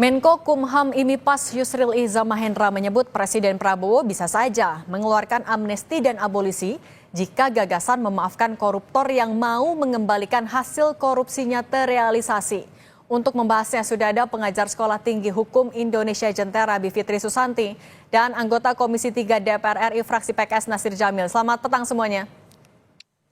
Menko Kumham Imipas Yusril Iza Mahendra menyebut Presiden Prabowo bisa saja mengeluarkan amnesti dan abolisi jika gagasan memaafkan koruptor yang mau mengembalikan hasil korupsinya terrealisasi. Untuk membahasnya sudah ada pengajar Sekolah Tinggi Hukum Indonesia Jentera Bivitri Susanti dan anggota Komisi 3 DPR RI fraksi PKS Nasir Jamil. Selamat petang semuanya.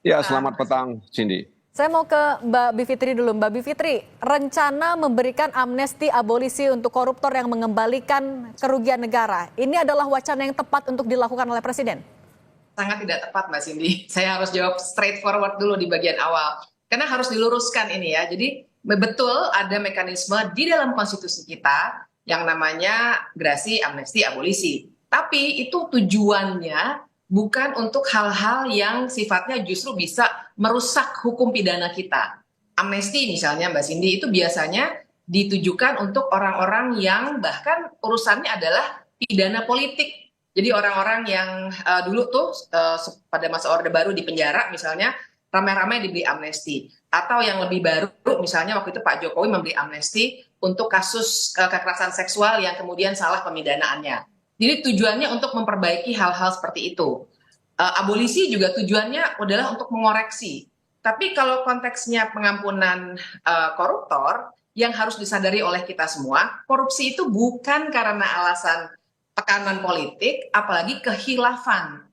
Ya, selamat petang, Cindy. Saya mau ke Mbak Bivitri dulu. Mbak Bivitri, rencana memberikan amnesti abolisi untuk koruptor yang mengembalikan kerugian negara, ini adalah wacana yang tepat untuk dilakukan oleh Presiden? Sangat tidak tepat, Mbak Cindy. Saya harus jawab straightforward dulu di bagian awal. Karena harus diluruskan ini ya. Jadi betul ada mekanisme di dalam konstitusi kita yang namanya gerasi, amnesti, abolisi. Tapi itu tujuannya bukan untuk hal-hal yang sifatnya justru bisa merusak hukum pidana kita. Amnesti misalnya Mbak Cindy itu biasanya ditujukan untuk orang-orang yang bahkan urusannya adalah pidana politik. Jadi orang-orang yang dulu tuh pada masa Orde Baru di penjara misalnya ramai-ramai diberi amnesti. Atau yang lebih baru misalnya waktu itu Pak Jokowi memberi amnesti untuk kasus kekerasan seksual yang kemudian salah pemidanaannya. Jadi tujuannya untuk memperbaiki hal-hal seperti itu. Abolisi juga tujuannya adalah untuk mengoreksi. Tapi kalau konteksnya pengampunan koruptor, yang harus disadari oleh kita semua, korupsi itu bukan karena alasan tekanan politik, apalagi kehilafan.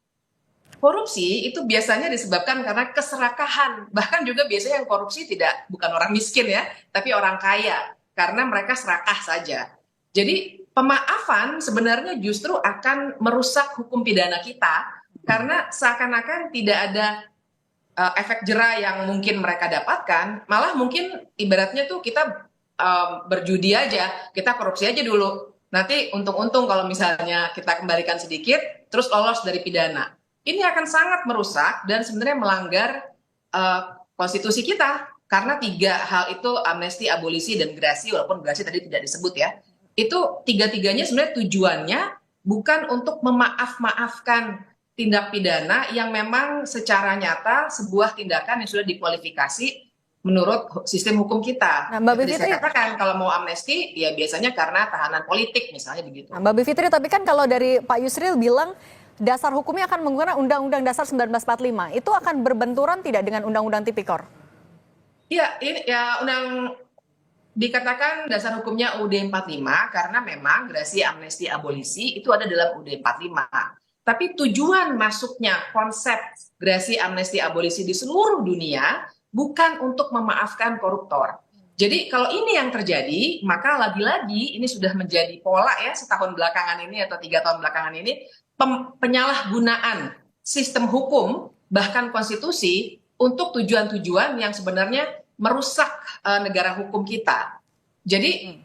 Korupsi itu biasanya disebabkan karena keserakahan. Bahkan juga biasanya yang korupsi bukan orang miskin ya, tapi orang kaya. Karena mereka serakah saja. Jadi pemaafan sebenarnya justru akan merusak hukum pidana kita karena seakan-akan tidak ada efek jera yang mungkin mereka dapatkan, malah mungkin ibaratnya tuh kita berjudi aja, kita korupsi aja dulu. Nanti untung-untung kalau misalnya kita kembalikan sedikit, terus lolos dari pidana. Ini akan sangat merusak dan sebenarnya melanggar konstitusi kita. Karena tiga hal itu, amnesti, abolisi, dan gerasi, walaupun gerasi tadi tidak disebut ya, itu tiga-tiganya sebenarnya tujuannya bukan untuk memaaf-maafkan tindak pidana yang memang secara nyata sebuah tindakan yang sudah dikualifikasi menurut sistem hukum kita. Nah, Mbak Jadi Bivitri, saya katakan kalau mau amnesti ya biasanya karena tahanan politik misalnya begitu. Mbak Bivitri, tapi kan kalau dari Pak Yusril bilang dasar hukumnya akan menggunakan Undang-Undang Dasar 1945, itu akan berbenturan tidak dengan Undang-Undang Tipikor? Iya, ini ya dikatakan dasar hukumnya UUD 45 karena memang gerasi, amnesti, abolisi itu ada dalam UUD 45. Tapi tujuan masuknya konsep gerasi, amnesti, abolisi di seluruh dunia bukan untuk memaafkan koruptor. Jadi kalau ini yang terjadi, maka lagi-lagi ini sudah menjadi pola ya setahun belakangan ini atau 3 tahun belakangan ini, penyalahgunaan sistem hukum bahkan konstitusi untuk tujuan-tujuan yang sebenarnya merusak negara hukum kita. Jadi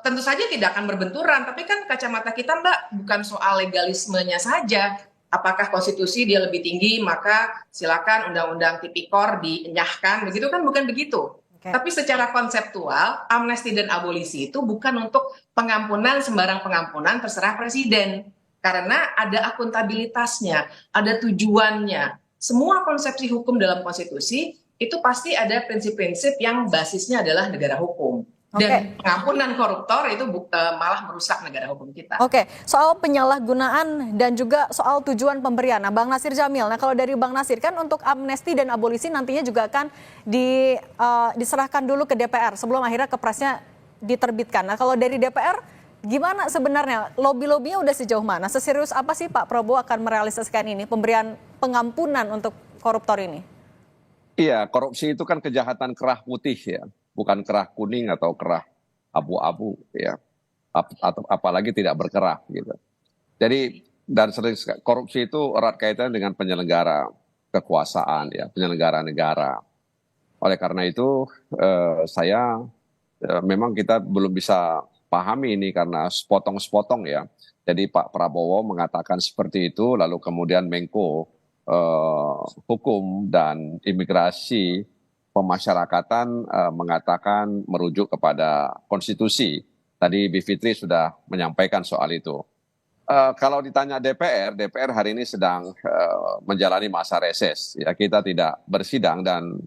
tentu saja tidak akan berbenturan, tapi kan kacamata kita Mbak bukan soal legalismenya saja. Apakah konstitusi dia lebih tinggi maka silakan undang-undang tipikor dienyahkan, begitu kan, bukan begitu. Tapi secara konseptual amnesti dan abolisi itu bukan untuk pengampunan sembarang pengampunan terserah presiden. Karena ada akuntabilitasnya, ada tujuannya. Semua konsepsi hukum dalam konstitusi itu pasti ada prinsip-prinsip yang basisnya adalah negara hukum. Dan pengampunan koruptor itu malah merusak negara hukum kita. Oke, soal penyalahgunaan dan juga soal tujuan pemberian. Nah, Bang Nasir Jamil, nah kalau dari Bang Nasir kan untuk amnesti dan abolisi nantinya juga akan diserahkan dulu ke DPR sebelum akhirnya kepresnya diterbitkan. Nah, kalau dari DPR gimana sebenarnya? Lobby-lobbynya udah sejauh mana? Seserius apa sih Pak Prabowo akan merealisasikan ini, pemberian pengampunan untuk koruptor ini? Iya, korupsi itu kan kejahatan kerah putih ya, bukan kerah kuning atau kerah abu-abu ya, atau apalagi tidak berkerah gitu. Jadi dan sering korupsi itu erat kaitan dengan penyelenggara kekuasaan ya, penyelenggara negara. Oleh karena itu memang kita belum bisa pahami ini karena sepotong-sepotong ya. Jadi Pak Prabowo mengatakan seperti itu, lalu kemudian Menko Hukum dan Imigrasi Pemasyarakatan mengatakan merujuk kepada konstitusi. Tadi Bivitri sudah menyampaikan soal itu. Kalau ditanya DPR hari ini sedang menjalani masa reses. Ya, kita tidak bersidang dan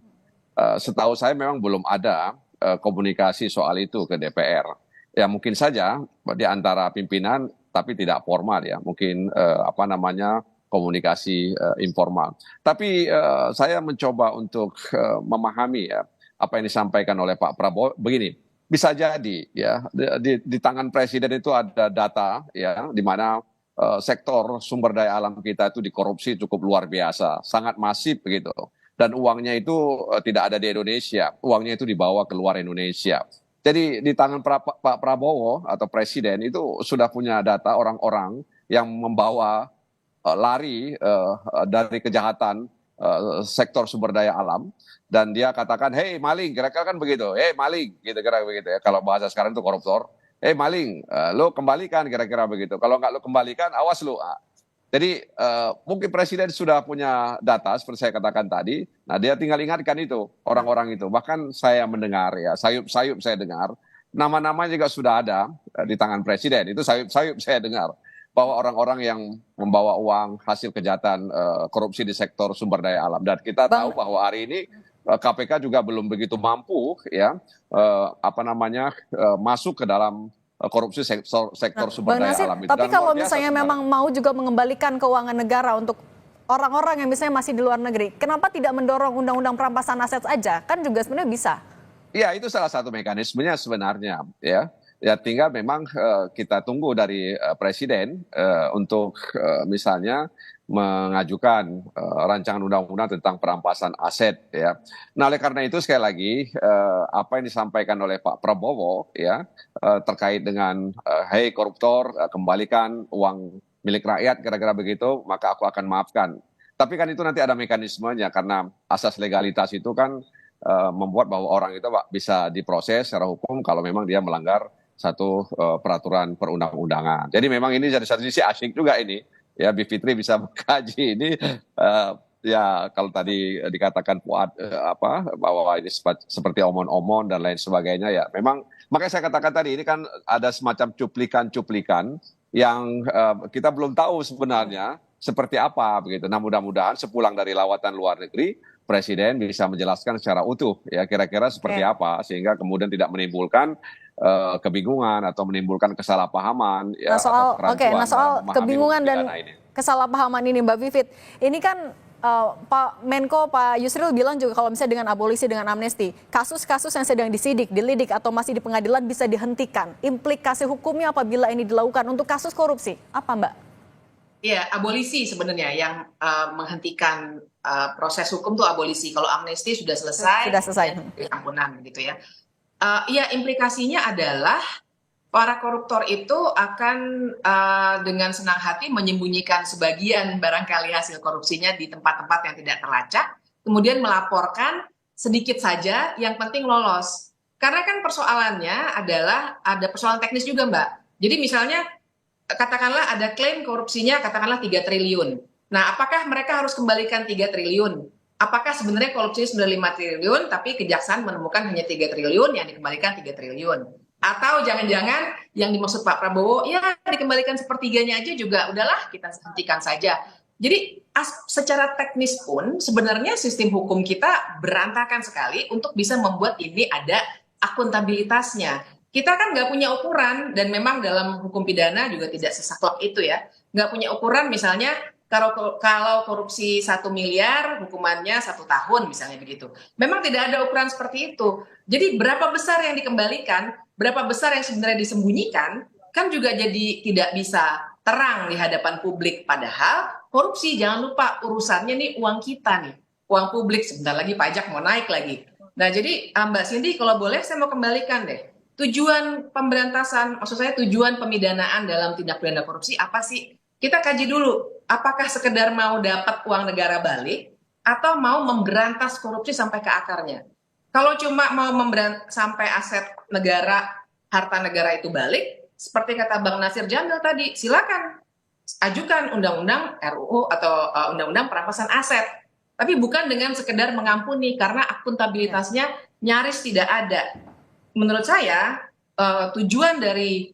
setahu saya memang belum ada komunikasi soal itu ke DPR. Ya mungkin saja di antara pimpinan, tapi tidak formal ya, mungkin komunikasi informal. Tapi saya mencoba untuk memahami ya apa yang disampaikan oleh Pak Prabowo. Begini, bisa jadi ya di tangan presiden itu ada data ya di mana sektor sumber daya alam kita itu dikorupsi cukup luar biasa, sangat masif begitu. Dan uangnya itu tidak ada di Indonesia, uangnya itu dibawa ke luar Indonesia. Jadi di tangan Pak Prabowo atau Presiden itu sudah punya data orang-orang yang membawa lari dari kejahatan sektor sumber daya alam, dan dia katakan, hey maling, kira-kira kan begitu, hey maling, gitu kira-kira begitu ya. Kalau bahasa sekarang itu koruptor, hey maling, lo kembalikan, kira-kira begitu. Kalau nggak lo kembalikan, awas lo. Jadi mungkin Presiden sudah punya data seperti saya katakan tadi. Nah dia tinggal ingatkan itu orang-orang itu. Bahkan saya mendengar ya sayup-sayup saya dengar nama-nama juga sudah ada di tangan Presiden. Itu sayup-sayup saya dengar bahwa orang-orang yang membawa uang hasil kejahatan korupsi di sektor sumber daya alam. Dan kita tahu bahwa hari ini KPK juga belum begitu mampu ya masuk ke dalam korupsi sektor sumber daya alam itu. Tapi kalau misalnya memang mau juga mengembalikan keuangan negara untuk orang-orang yang misalnya masih di luar negeri, kenapa tidak mendorong undang-undang perampasan aset aja? Kan juga sebenarnya bisa. Ya, itu salah satu mekanismenya sebenarnya ya. Ya tinggal memang kita tunggu dari Presiden untuk misalnya mengajukan rancangan undang-undang tentang perampasan aset ya. Nah oleh karena itu sekali lagi apa yang disampaikan oleh Pak Prabowo ya terkait dengan hey koruptor kembalikan uang milik rakyat kira-kira begitu, maka aku akan maafkan. Tapi kan itu nanti ada mekanismenya karena asas legalitas itu kan membuat bahwa orang itu Pak bisa diproses secara hukum kalau memang dia melanggar satu peraturan perundang-undangan. Jadi memang ini dari satu sisi asyik juga ini. Ya, Bivitri bisa mengkaji ini ya kalau tadi dikatakan bahwa ini seperti omon-omon dan lain sebagainya ya. Memang makanya saya katakan tadi ini kan ada semacam cuplikan-cuplikan yang kita belum tahu sebenarnya seperti apa begitu. Nah, mudah-mudahan sepulang dari lawatan luar negeri Presiden bisa menjelaskan secara utuh ya kira-kira seperti apa sehingga kemudian tidak menimbulkan kebingungan atau menimbulkan kesalahpahaman ya. Nah soal kebingungan dan kesalahpahaman ini Mbak Vivit, ini kan Pak Menko Pak Yusril bilang juga kalau misalnya dengan abolisi dengan amnesti, kasus-kasus yang sedang dilidik atau masih di pengadilan bisa dihentikan. Implikasi hukumnya apabila ini dilakukan untuk kasus korupsi apa Mbak? Iya, abolisi sebenarnya yang menghentikan proses hukum tuh abolisi. Kalau amnesti sudah selesai. Sudah selesai. Ampunan gitu ya. Ya implikasinya adalah para koruptor itu akan dengan senang hati menyembunyikan sebagian barangkali hasil korupsinya di tempat-tempat yang tidak terlacak, kemudian melaporkan sedikit saja, yang penting lolos. Karena kan persoalannya adalah ada persoalan teknis juga Mbak. Jadi misalnya katakanlah ada klaim korupsinya katakanlah 3 triliun. Nah apakah mereka harus kembalikan 3 triliun? Apakah sebenarnya korupsinya sudah 5 triliun tapi kejaksaan menemukan hanya 3 triliun yang dikembalikan 3 triliun? Atau jangan-jangan yang dimaksud Pak Prabowo ya dikembalikan sepertiganya aja juga udahlah kita hentikan saja. Jadi secara teknis pun sebenarnya sistem hukum kita berantakan sekali untuk bisa membuat ini ada akuntabilitasnya. Kita kan nggak punya ukuran dan memang dalam hukum pidana juga tidak sesaklek itu ya. Nggak punya ukuran misalnya kalau korupsi 1 miliar hukumannya 1 tahun misalnya begitu. Memang tidak ada ukuran seperti itu. Jadi berapa besar yang dikembalikan, berapa besar yang sebenarnya disembunyikan, kan juga jadi tidak bisa terang di hadapan publik. Padahal korupsi jangan lupa urusannya nih uang kita nih, uang publik, sebentar lagi pajak mau naik lagi. Nah jadi Mbak Cindy kalau boleh saya mau kembalikan deh. Tujuan pemberantasan, maksud saya tujuan pemidanaan dalam tindak pidana korupsi apa sih? Kita kaji dulu, apakah sekedar mau dapat uang negara balik atau mau memberantas korupsi sampai ke akarnya. Kalau cuma mau sampai aset negara, harta negara itu balik, seperti kata Bang Nasir Jamil tadi, silakan ajukan undang-undang RUU atau undang-undang perampasan aset. Tapi bukan dengan sekedar mengampuni karena akuntabilitasnya nyaris tidak ada. Menurut saya tujuan dari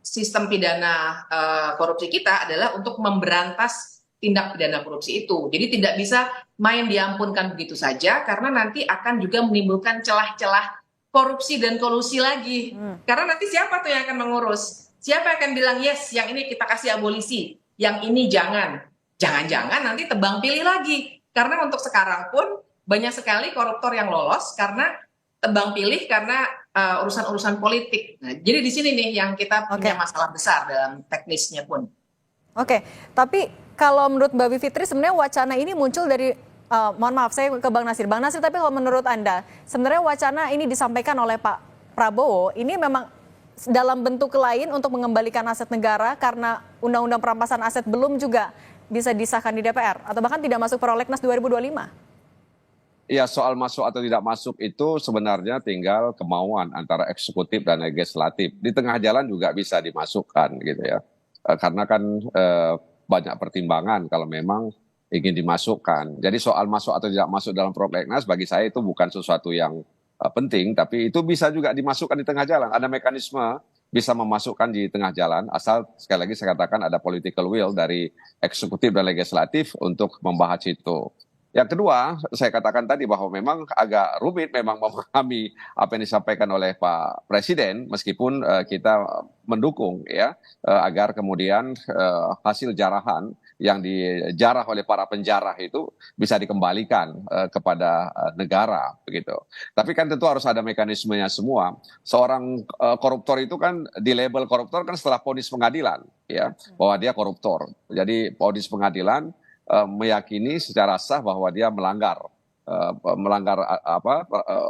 sistem pidana korupsi kita adalah untuk memberantas tindak pidana korupsi itu. Jadi tidak bisa main diampunkan begitu saja karena nanti akan juga menimbulkan celah-celah korupsi dan kolusi lagi. Karena nanti siapa tuh yang akan mengurus? Siapa yang akan bilang yes, yang ini kita kasih abolisi, yang ini jangan. Jangan-jangan nanti tebang pilih lagi. Karena untuk sekarang pun banyak sekali koruptor yang lolos karena tebang pilih karena urusan-urusan politik. Nah, jadi di sini nih yang kita punya masalah besar dalam teknisnya pun. Oke, tapi kalau menurut Mbak Bivitri sebenarnya wacana ini muncul dari, mohon maaf saya ke Bang Nasir. Bang Nasir, tapi kalau menurut Anda, sebenarnya wacana ini disampaikan oleh Pak Prabowo, ini memang dalam bentuk lain untuk mengembalikan aset negara karena Undang-Undang Perampasan Aset belum juga bisa disahkan di DPR, atau bahkan tidak masuk prolegnas 2025? Ya, soal masuk atau tidak masuk itu sebenarnya tinggal kemauan antara eksekutif dan legislatif. Di tengah jalan juga bisa dimasukkan gitu ya. Karena kan banyak pertimbangan kalau memang ingin dimasukkan. Jadi soal masuk atau tidak masuk dalam prolegnas bagi saya itu bukan sesuatu yang penting, tapi itu bisa juga dimasukkan di tengah jalan. Ada mekanisme bisa memasukkan di tengah jalan, asal sekali lagi saya katakan ada political will dari eksekutif dan legislatif untuk membahas itu. Yang kedua, saya katakan tadi bahwa memang agak rumit memang memahami apa yang disampaikan oleh Pak Presiden, meskipun kita mendukung ya agar kemudian hasil jarahan yang dijarah oleh para penjarah itu bisa dikembalikan kepada negara begitu. Tapi kan tentu harus ada mekanismenya semua. Seorang koruptor itu kan dilabel koruptor kan setelah vonis pengadilan ya bahwa dia koruptor. Jadi vonis pengadilan meyakini secara sah bahwa dia melanggar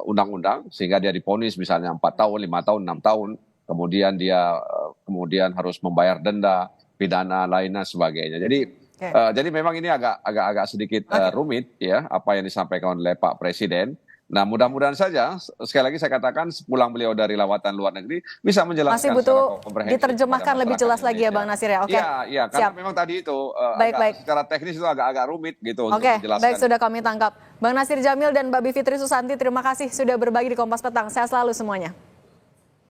undang-undang sehingga dia divonis misalnya 4 tahun, 5 tahun, 6 tahun, kemudian dia kemudian harus membayar denda, pidana lainnya sebagainya. Jadi memang ini agak sedikit rumit ya apa yang disampaikan oleh Pak Presiden. Nah, mudah-mudahan saja sekali lagi saya katakan pulang beliau dari lawatan luar negeri bisa menjelaskan. Masih butuh diterjemahkan lebih jelas lagi ya Bang Nasir ya. Oke. Iya, karena memang tadi itu secara teknis itu agak rumit gitu untuk menjelaskan. Baik, sudah kami tangkap. Bang Nasir Jamil dan Mbak Bivitri Susanti, terima kasih sudah berbagi di Kompas Petang. Sehat selalu semuanya.